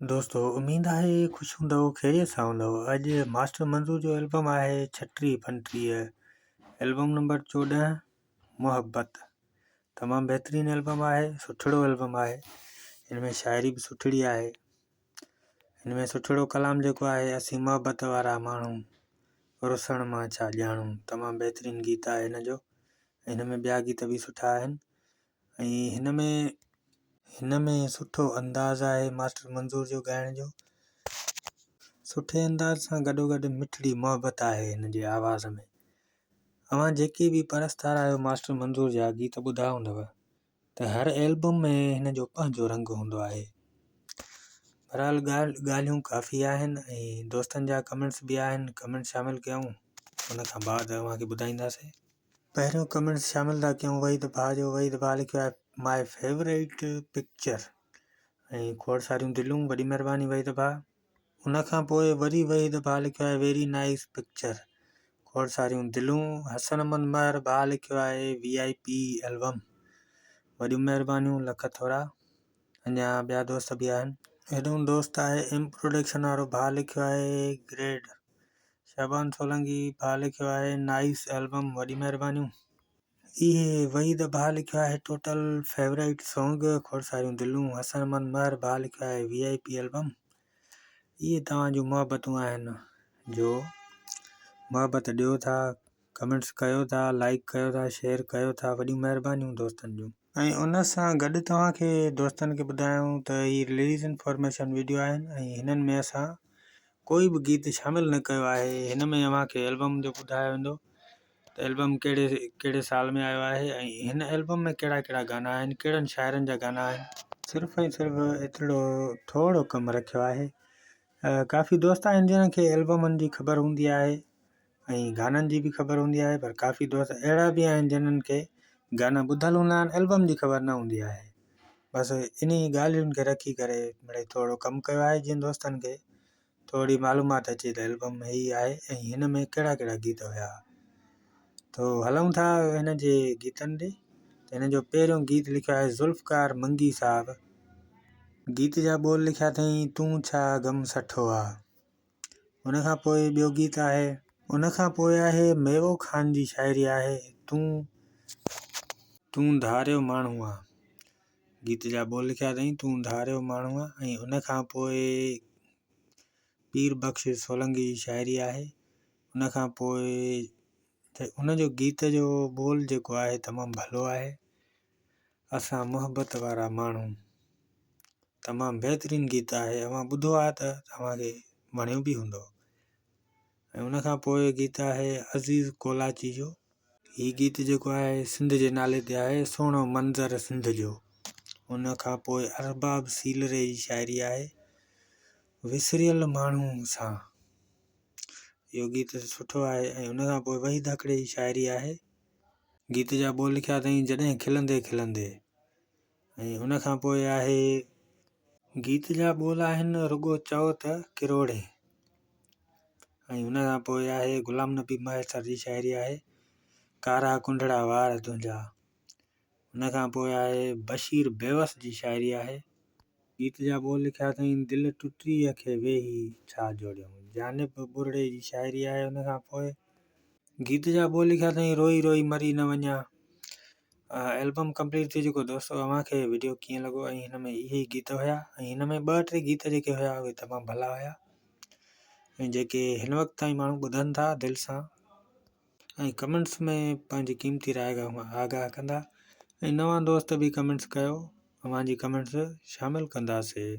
दोस्तों उम्मीद आहे ख़ुशि हूंदव, ख़ैरियत सां हूंदव। अॼु मास्टर मंज़ूर जो एल्बम आहे 36-35, एल्बम नंबर 14 मुहबत। तमामु बहितरीनु एल्बम आहे, सुठड़ो एल्बम आहे। हिन में शाइरी बि सुठड़ी आहे। हिन में सुठड़ो कलाम जेको आहे, असीं मुहबत वारा माण्हू रुसण मां छा ॼाणूं। तमामु बहितरीनु गीत आहे हिन जो। हिन में ॿिया गीत बि सुठा आहिनि ऐं हिन में सुठो अंदाज़ आहे मास्टर मंज़ूर जो ॻाइण जो। सुठे अंदाज़ सां गॾोगॾु मिठड़ी मुहबत आहे हिन जे आवाज़ में। अवां जेके बि परस्तार आहियो मास्टर मंज़ूर जा गीत ॿुधा हूंदव त हर एल्बम में हिन जो पंहिंजो रंग हूंदो आहे। बहरहाल ॻाल्हियूं काफ़ी आहिनि ऐं दोस्तनि जा कमेंट्स बि आहिनि। कमेंट शामिलु कयूं, उन खां बाद अव्हांखे ॿुधाईंदासीं। पहिरियों कमेंट्स शामिलु था कयूं वहीद भाउ जो। वहीद भाउ लिखियो आहे माय फेवरेट पिक्चर ऐं खोड़ सारियूं दिलूं। वॾी महिरबानी वहीद भाउ। उन खां पोइ वरी वहीद भाउ लिखियो आहे वेरी नाइस पिक्चर, खोड़ सारियूं दिलूं। हसन अहमद महर भाउ लिखियो आहे VIP एल्बम, वॾियूं महिरबानियूं, लख थोरा। अञा ॿिया दोस्त बि आहिनि। हेॾो दोस्त आहे एम प्रोडक्शन वारो भाउ लिखियो आहे ग्रेड। शहबान सोलंकी भाउ लिखियो आहे नाइस एल्बम, वॾी महिरबानियूं। इहे वहीद भाउ लिखियो आहे टोटल फेवरेट सॉन्ग, खोड़ सारियूं दिलूं। हसन अहमद महर भाउ लिखियो आहे VIP एल्बम। इहे तव्हांजूं मुहबतूं आहिनि जो मुहबत ॾियो था, कमेंट्स कयो था, लाइक कयो था, शेयर कयो था, वॾियूं महिरबानियूं दोस्तनि जूं। ऐं उन सां गॾु तव्हांखे दोस्तनि खे ॿुधायूं त हीअ रिलीज़ इंफॉर्मेशन वीडियो आहिनि ऐं हिननि में असां कोई बि गीत शामिलु न कयो आहे। हिन में अव्हांखे एल्बम जो ॿुधायो वेंदो त एल्बम कहिड़े साल में आयो आहे ऐं हिन एल्बम में कहिड़ा कहिड़ा गाना आहिनि, कहिड़नि शाइरनि जा गाना आहिनि। सिर्फ़ु ऐं सिर्फ़ु एतिरो थोरो कमु रखियो आहे। काफ़ी दोस्त आहिनि जिन खे एल्बमनि जी ख़बर हूंदी आहे ऐं गाननि जी बि ख़बर हूंदी आहे, पर काफ़ी दोस्त अहिड़ा बि आहिनि जिन्हनि खे गाना ॿुधल हूंदा आहिनि, एल्बम जी ख़बर न हूंदी आहे। बसि इन ॻाल्हियुनि खे रखी करे मिड़ई थोरो कमु कयो आहे जीअं दोस्तनि खे थोरी मालूमात अचे त एल्बम ही आहे ऐं हिन में कहिड़ा कहिड़ा गीत हुया। तो हलूं था हिन जे गीतनि ॾे। त हिन जो पहिरियों गीत लिखियो आहे ज़ुल्फ़कार मंगी साहब। गीत जा ॿोल लिखिया अथई तूं छा गम सठो आहे। उन खां पोइ ॿियो गीत आहे, उन खां पोइ आहे मेवो ख़ान जी शाइरी आहे तूं धारियो माण्हू आहे। गीत जा ॿोल लिखिया अथई तूं धारियो माण्हू आहे। ऐं उन खां पोइ पीर बख़्श सोलंकी जी शाइरी आहे। उन खां पोइ उन जो गीत जो ॿोल जेको आहे तमामु भलो आहे, असां मुहबत वारा माण्हू। तमामु बहितरीनु गीत आहे, अव्हां ॿुधो आहे त तव्हांखे वणियो बि हूंदो। ऐं उन खां पोइ गीत आहे अज़ीज़ कोलाची जो। हीउ गीत जेको आहे सिंध जे नाले ते आहे, सुहिणो मंज़र सिंध जो। उन खां पोइ अरबाब सीलरे जी शाइरी आहे विसरियल माण्हू सां। इहो गीत सुठो आहे। ऐं उन खां पोइ वहीद हकड़े जी शाइरी आहे। गीत जा ॿोल लिखिया अथई जॾहिं खिलंदे खिलंदे। ऐं उन खां पोइ आहे गीत जा ॿोल आहिनि रुगो चओ त किरोड़े। ऐं उन खां पोइ आहे गुलाम नबी मैसर जी शाइरी आहे कारा कुंडड़ा वार तुंहिंजा। उन खां पोइ आहे बशीर बेवस जी शाइरी आहे। गीत जा ॿोल लिखिया अथई दिलि टुटीअ खे वेही छा जोड़ियूं। जानिब बुरड़े जी शाइरी आहे। उन खां पोइ गीत जा ॿोल लिखिया अथई रोई रोई मरी न वञा। एल्बम कंप्लीट थी चुको दोस्तों। अव्हांखे वीडियो कीअं लॻो ऐं हिन में इहे गीत हुया ऐं हिन में 2-3 गीत जेके हुया उहे तमामु भला हुया ऐं जेके हिन वक़्तु ताईं माण्हू ॿुधनि था दिलि सां ऐं कमेंट्स में पंहिंजी क़ीमती राय आगाह कंदा। ऐं नवां दोस्त बि कमेंट्स कयो, अव्हांजी कमेंट्स शामिलु कंदासीं।